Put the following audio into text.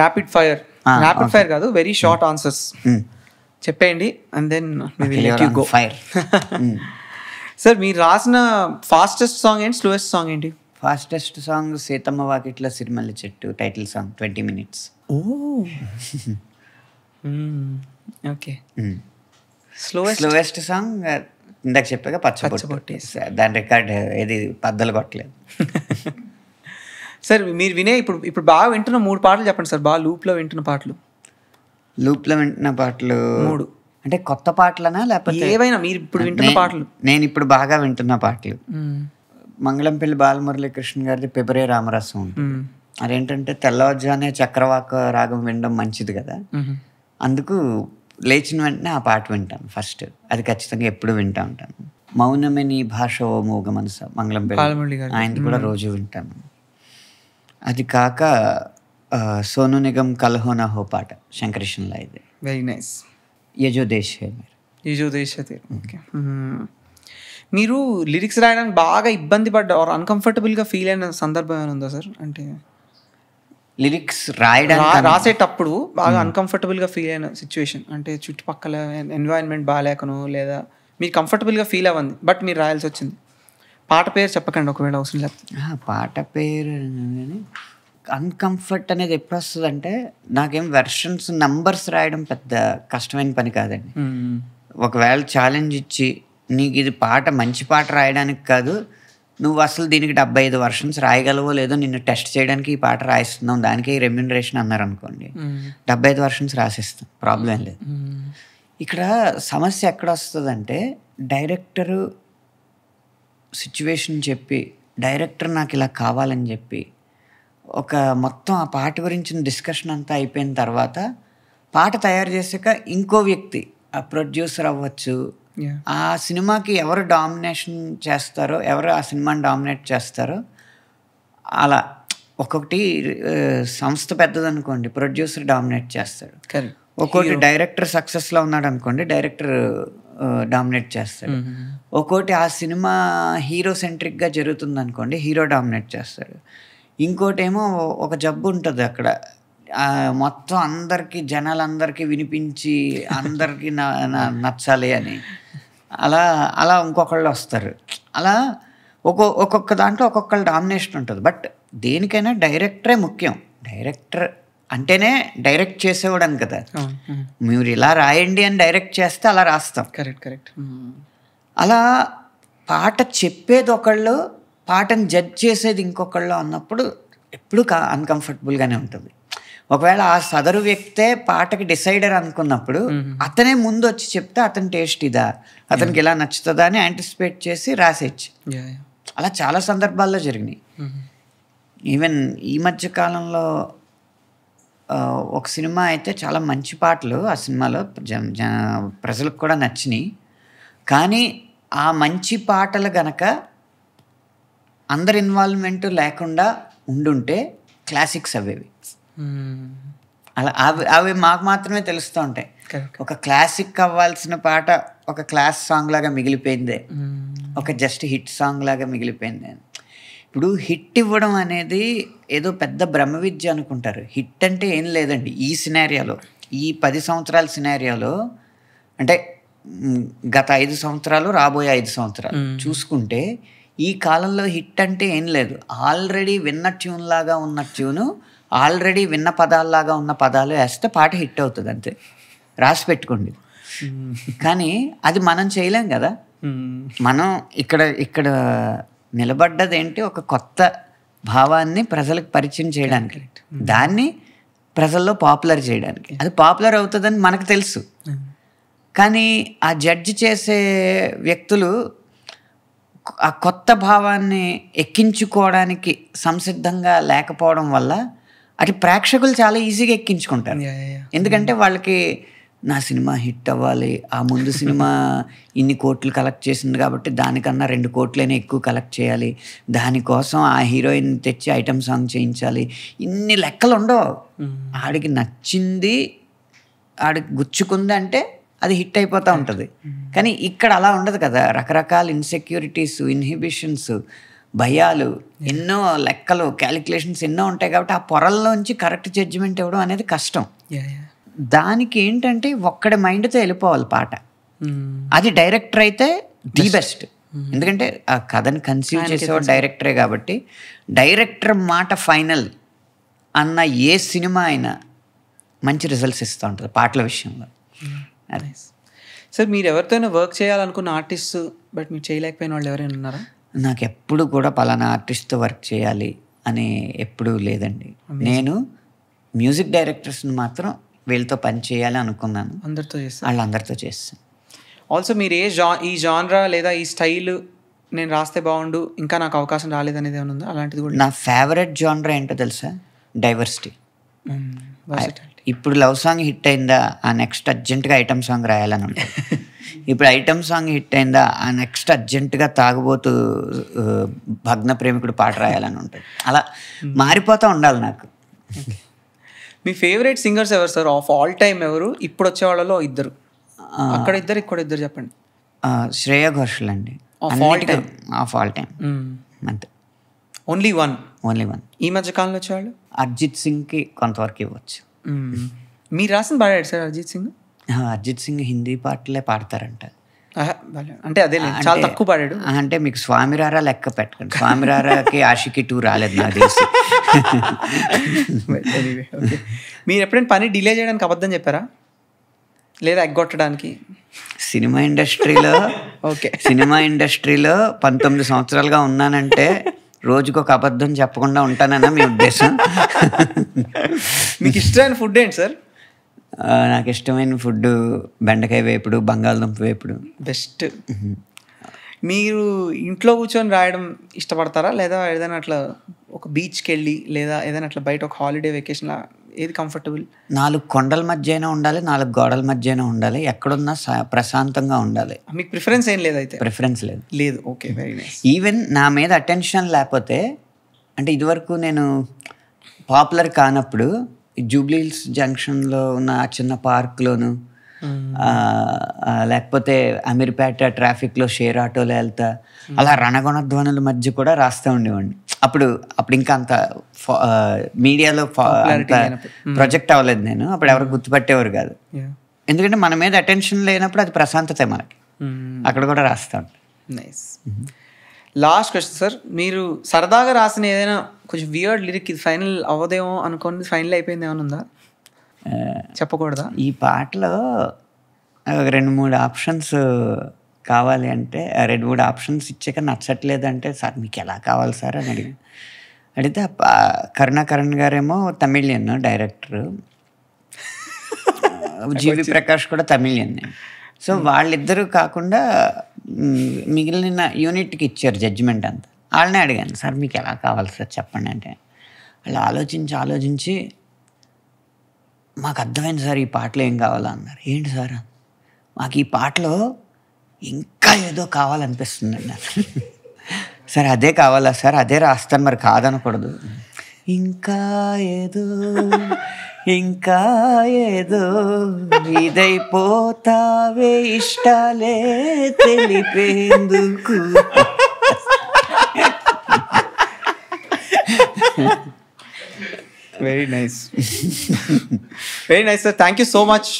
Rapid fire కాదు, very short answers చెప్పేయండి and then go. Sir మీరు రాసిన ఫాస్టెస్ట్ సాంగ్ ఏంటి, స్లోయెస్ట్ సాంగ్ ఏంటి? ఫాస్టెస్ట్ సాంగ్ సీతమ్మ వాకిట్లో సిరిమల్లి చెట్టు, title song, 20 minutes. Okay. Slowest song ఇందాక చెప్పాక పచ్చబొట్టు. దాని రికార్డ్ ఏది బద్దలు కొట్టలేదు. సార్ మీరు వినే ఇప్పుడు బాగా వింటున్న 3 పాటలు చెప్పండి సార్, బాగా లూప్లో వింటున్న పాటలు. లూప్లో వింటున్న పాటలు 3 అంటే కొత్త పాటలనా లేకపోతే ఏవైనా మీరు ఇప్పుడు వింటున్న పాటలు? నేను ఇప్పుడు బాగా వింటున్న పాటలు మంగళంపల్లి బాలమురళీకృష్ణ గారిది పెబరే రామరసం. అదేంటంటే తెల్లవారుజానే చక్రవాక రాగం వినడం మంచిది కదా, అందుకు లేచిన వెంటనే ఆ పాట వింటాను ఫస్ట్. అది ఖచ్చితంగా ఎప్పుడు వింటా ఉంటాను. మౌనమే నీ భాష ఓ మూగ మనస, మంగళంపల్లి ఆయనది కూడా రోజు వింటాను. అది కాక సోను నిగమ్ కల్హోనా హో పాట శంకరేషన్లో, ఇది వెరీ నైస్. యజో దేశ్ హై మేరా, యజో దేశ్ హై. ఓకే. మీరు లిరిక్స్ రాయడానికి బాగా ఇబ్బంది పడ్డ ఆర్ అన్కంఫర్టబుల్గా ఫీల్ అయిన సందర్భం ఏమైనా ఉందా సార్? అంటే లిరిక్స్ రాసేటప్పుడు బాగా అన్కంఫర్టబుల్గా ఫీల్ అయిన సిచ్యువేషన్, అంటే చుట్టుపక్కల ఎన్వైరన్మెంట్ బాగాలేకనో లేదా మీరు కంఫర్టబుల్గా ఫీల్ అవ్వండి బట్ మీరు రాయాల్సి వచ్చింది. పాట పేరు చెప్పకండి ఒకవేళ అవసరం లేదు. పాట పేరు అన్కంఫర్ట్ అనేది ఎప్పుడు వస్తుంది అంటే, నాకేం వెర్షన్స్ నంబర్స్ రాయడం పెద్ద కష్టమైన పని కాదండి. ఒకవేళ ఛాలెంజ్ ఇచ్చి నీకు ఇది పాట మంచి పాట రాయడానికి కాదు, నువ్వు అసలు దీనికి 75 వర్షన్స్ రాయగలవో లేదో నిన్ను టెస్ట్ చేయడానికి ఈ పాట రాయిస్తున్నాం, దానికే రెమ్యూనరేషన్ అన్నారనుకోండి, 75 వర్షన్స్ రాసిస్తాం, ప్రాబ్లం లేదు. ఇక్కడ సమస్య ఎక్కడ వస్తుందంటే, డైరెక్టరు సిచ్యువేషన్ చెప్పి, డైరెక్టర్ నాకు ఇలా కావాలని చెప్పి, ఒక మొత్తం ఆ పాట గురించిన డిస్కషన్ అంతా అయిపోయిన తర్వాత పాట తయారు చేసాక ఇంకో వ్యక్తి, ఆ ప్రొడ్యూసర్ అవ్వచ్చు, ఆ సినిమాకి ఎవరు డామినేషన్ చేస్తారో, ఎవరు ఆ సినిమాని డామినేట్ చేస్తారో, అలా ఒక్కొక్కటి సంస్థ పెద్దదనుకోండి, ప్రొడ్యూసర్ డామినేట్ చేస్తాడు. ఒక్కోటి డైరెక్టర్ సక్సెస్లో ఉన్నాడు అనుకోండి, డైరెక్టర్ డామినేట్ చేస్తాడు. ఒక్కోటి ఆ సినిమా హీరో సెంట్రిక్గా జరుగుతుంది అనుకోండి, హీరో డామినేట్ చేస్తాడు. ఇంకోటి ఏమో ఒక జబ్బు ఉంటుంది అక్కడ, మొత్తం అందరికీ జనాలందరికీ వినిపించి అందరికీ నచ్చాలి అని, అలా అలా ఇంకొకళ్ళు వస్తారు. అలా ఒక్కొక్క దాంట్లో ఒక్కొక్కళ్ళు డామినేషన్ ఉంటుంది. బట్ దేనికైనా డైరెక్టరే ముఖ్యం. డైరెక్టర్ అంటేనే డైరెక్ట్ చేసేవాడని కదా, మీరు ఇలా రాయండి అని డైరెక్ట్ చేస్తే అలా రాస్తాం. కరెక్ట్. అలా పాట చెప్పేది ఒకళ్ళు, పాటను జడ్జ్ చేసేది ఇంకొకళ్ళు అన్నప్పుడు ఎప్పుడు అన్కంఫర్టబుల్గానే ఉంటుంది. ఒకవేళ ఆ సదరు వ్యక్తే పాటకి డిసైడర్ అనుకున్నప్పుడు అతనే ముందు వచ్చి చెప్తే అతని టేస్ట్ ఇదా, అతనికి ఇలా నచ్చుతుందా అని యాంటిసిపేట్ చేసి రాసేయచ్చు. అలా చాలా సందర్భాల్లో జరిగినాయి. ఈవెన్ ఈ మధ్య కాలంలో ఒక సినిమా అయితే చాలా మంచి పాటలు ఆ సినిమాలో ప్రజలకు కూడా నచ్చినాయి. కానీ ఆ మంచి పాటలు గనక అందరి ఇన్వాల్వ్మెంట్ లేకుండా ఉండుంటే క్లాసిక్స్ అవేవి. అలా అవి మాకు మాత్రమే తెలుస్తూ ఉంటాయి. ఒక క్లాసిక్ అవ్వాల్సిన పాట ఒక క్లాస్ సాంగ్ లాగా మిగిలిపోయిందే, ఒక జస్ట్ హిట్ సాంగ్ లాగా మిగిలిపోయింది. ఇప్పుడు హిట్ ఇవ్వడం అనేది ఏదో పెద్ద బ్రహ్మ విద్య అనుకుంటారు. హిట్ అంటే ఏం లేదండి. ఈ సినారియాలో, ఈ 10 సంవత్సరాల సినారియాలో, అంటే గత 5 సంవత్సరాలు రాబోయే 5 సంవత్సరాలు చూసుకుంటే ఈ కాలంలో హిట్ అంటే ఏం లేదు. ఆల్రెడీ విన్న ట్యూన్ లాగా ఉన్న ట్యూను, ఆల్రెడీ విన్న పదాల్లాగా ఉన్న పదాలు వేస్తే పాట హిట్ అవుతుంది, అంతే. రాసి పెట్టుకోండి. కానీ అది మనం చేయలేం కదా. మనం ఇక్కడ నిలబడ్డది ఏంటి, ఒక కొత్త భావాన్ని ప్రజలకు పరిచయం చేయడానికి, దాన్ని ప్రజల్లో పాపులర్ చేయడానికి. అది పాపులర్ అవుతుందని మనకు తెలుసు. కానీ ఆ జడ్జి చేసే వ్యక్తులు ఆ కొత్త భావాన్ని ఎక్కించుకోవడానికి సంసిద్ధంగా లేకపోవడం వల్ల అది ప్రేక్షకులు చాలా ఈజీగా ఎక్కించుకుంటారు. ఎందుకంటే వాళ్ళకి నా సినిమా హిట్ అవ్వాలి, ఆ ముందు సినిమా ఇన్ని కోట్లు కలెక్ట్ చేసింది కాబట్టి దానికన్నా 2 కోట్లైనా ఎక్కువ కలెక్ట్ చేయాలి, దానికోసం ఆ హీరోయిన్ తెచ్చి ఐటమ్ సాంగ్ చేయించాలి, ఇన్ని లెక్కలు ఉండవు. ఆడికి నచ్చింది, ఆడికి గుచ్చుకుంది అంటే అది హిట్ అయిపోతూ ఉంటుంది. కానీ ఇక్కడ అలా ఉండదు కదా. రకరకాల ఇన్సెక్యూరిటీస్, ఇన్హిబిషన్స్, భయాలు, ఎన్నో లెక్కలు, క్యాలిక్యులేషన్స్ ఎన్నో ఉంటాయి. కాబట్టి ఆ పొరల్లోంచి కరెక్ట్ జడ్జిమెంట్ ఇవ్వడం అనేది కష్టం. దానికి ఏంటంటే ఒక్కడి మైండ్తో వెళ్ళిపోవాలి పాట. అది డైరెక్టర్ అయితే ది బెస్ట్. ఎందుకంటే ఆ కథని కన్సీవ్ చేసేవాడు డైరెక్టరే కాబట్టి డైరెక్టర్ మాట ఫైనల్ అన్న ఏ సినిమా అయినా మంచి రిజల్ట్స్ ఇస్తూ ఉంటుంది పాటల విషయంలో. అదే సార్, మీరు ఎవరితోనైనా వర్క్ చేయాలనుకున్న ఆర్టిస్ట్ బట్ మీరు చేయలేకపోయిన వాళ్ళు ఎవరైనా ఉన్నారా? నాకు ఎప్పుడు కూడా పలానా ఆర్టిస్ట్తో వర్క్ చేయాలి అని ఎప్పుడూ లేదండి. నేను మ్యూజిక్ డైరెక్టర్స్ని మాత్రం వీళ్ళతో పని చేయాలి అనుకున్నాను. అందరితో చేస్తాను, వాళ్ళందరితో చేస్తాను. ఆల్సో మీరు ఈ జాన్రా లేదా ఈ స్టైల్ నేను రాస్తే బాగుండు, ఇంకా నాకు అవకాశం రాలేదనేది ఏమైనా ఉందా? అలాంటిది కూడా. నా ఫేవరెట్ జాన్రా ఏంటో తెలుసా? డైవర్సిటీ. ఇప్పుడు లవ్ సాంగ్ హిట్ అయిందా, ఆ నెక్స్ట్ అర్జెంటుగా ఐటమ్ సాంగ్ రాయాలని ఉంటుంది. ఇప్పుడు ఐటమ్ సాంగ్ హిట్ అయిందా, ఆ నెక్స్ట్ అర్జెంటుగా తాగుబోతూ భగ్న ప్రేమికుడు పాట రాయాలని ఉంటుంది. అలా మారిపోతూ ఉండాలి నాకు. మీ ఫేవరెట్ సింగర్స్ ఎవరు సార్? ఆఫ్ ఆల్ టైమ్ ఎవరు? ఇప్పుడు వచ్చే వాళ్ళలో ఇద్దరు, అక్కడ ఇద్దరు ఇక్కడ ఇద్దరు చెప్పండి. శ్రేయా ఘోషల్ అండి. ఆఫ్ ఆల్ టైమ్ అంతే. Only one? ఈ మధ్య కాలంలో వచ్చేవాళ్ళు అర్జిత్ సింగ్కి కొంతవరకు ఇవ్వచ్చు. మీరు రాసింది పాడాడు సార్ అర్జిత్ సింగ్? అర్జిత్ సింగ్ హిందీ పాటలే పాడతారంట. అంటే అదే చాలా తక్కువ పాడాడు. అంటే మీకు స్వామిరారా లెక్క పెట్టకండి. స్వామిరారాకి ఆషికి 2 రాలేదు నాకు తెలిసి. మీరు ఎప్పుడైనా పని డిలే చేయడానికి అబద్ధం చెప్పారా లేదా ఎగ్గొట్టడానికి? సినిమా ఇండస్ట్రీలో సినిమా ఇండస్ట్రీలో 19 సంవత్సరాలుగా ఉన్నానంటే రోజుకు ఒక అబద్ధం చెప్పకుండా ఉంటానన్నా మీ ఉద్దేశం? మీకు ఇష్టమైన ఫుడ్ ఏంటి సార్? నాకు ఇష్టమైన ఫుడ్ బెండకాయ వేపుడు, బంగాళదుంప వేపుడు బెస్ట్. మీరు ఇంట్లో కూర్చొని రాయడం ఇష్టపడతారా లేదా ఏదైనా అట్లా ఒక బీచ్కి వెళ్ళి లేదా ఏదైనా అట్లా బయట ఒక హాలిడే వెకేషన్ ఏది కంఫర్టబుల్? 4 కొండల మధ్య అయినా ఉండాలి, 4 గోడల మధ్య అయినా ఉండాలి, ఎక్కడున్నా ప్రశాంతంగా ఉండాలి. మీకు ప్రిఫరెన్స్ ఏం లేదు? అయితే ప్రిఫరెన్స్ లేదు. Okay, very nice. ఈవెన్ నా మీద అటెన్షన్ లేకపోతే, అంటే ఇదివరకు నేను పాపులర్ కానప్పుడు జూబ్లీ హిల్స్ జంక్షన్లో ఉన్న చిన్న పార్క్లోను, లేకపోతే అమీర్పేట ట్రాఫిక్లో షేర్ ఆటోలో వెళ్తా, అలా రణగొణ ధ్వనుల మధ్య కూడా రాస్తూ ఉండేవాడిని. అప్పుడు ఇంకా అంత మీడియాలో ప్రొజెక్ట్ అవ్వలేదు నేను. అప్పుడు ఎవరు గుర్తుపట్టేవారు కాదు. ఎందుకంటే మన మీద అటెన్షన్ లేనప్పుడు అది ప్రశాంతతే మనకి. అక్కడ కూడా రాస్తా ఉంటాను. నైస్. లాస్ట్ క్వశ్చన్ సార్, మీరు సరదాగా రాసిన ఏదైనా కొంచెం వియర్డ్ లిరిక్ ఇది ఫైనల్ అవ్వదేమో అనుకోండి, ఫైనల్ అయిపోయింది ఏమైనా ఉందా? చెప్పకూడదా? ఈ పాటలో 2-3 ఆప్షన్స్ కావాలి అంటే 2-3 ఆప్షన్స్ ఇచ్చాక నచ్చట్లేదంటే, సార్ మీకు ఎలా కావాలి సార్ అని అడిగితే కరుణాకరణ్ గారేమో తమిళియన్ డైరెక్టర్, జీవి ప్రకాష్ కూడా తమిళియన్. సో వాళ్ళిద్దరూ కాకుండా మిగిలిన యూనిట్కి ఇచ్చారు జడ్జిమెంట్ అంతా. వాళ్ళనే అడిగాను, సార్ మీకు ఎలా కావాలి సార్ చెప్పండి అంటే, వాళ్ళు ఆలోచించి మాకు అర్థమైంది సార్ ఈ పాటలో ఏం కావాలా అన్నారు. ఏంటి సార్? మాకు ఈ పాటలో ఇంకా ఏదో కావాలనిపిస్తుందండి. సార్ అదే కావాలా సార్? అదే రాస్తాను, మరి కాదనకూడదు. ఇంకా ఏదో ఇదైపోతావే ఇష్టాలే తెలిపేందుకు. Very nice, very nice sir. Thank you so much.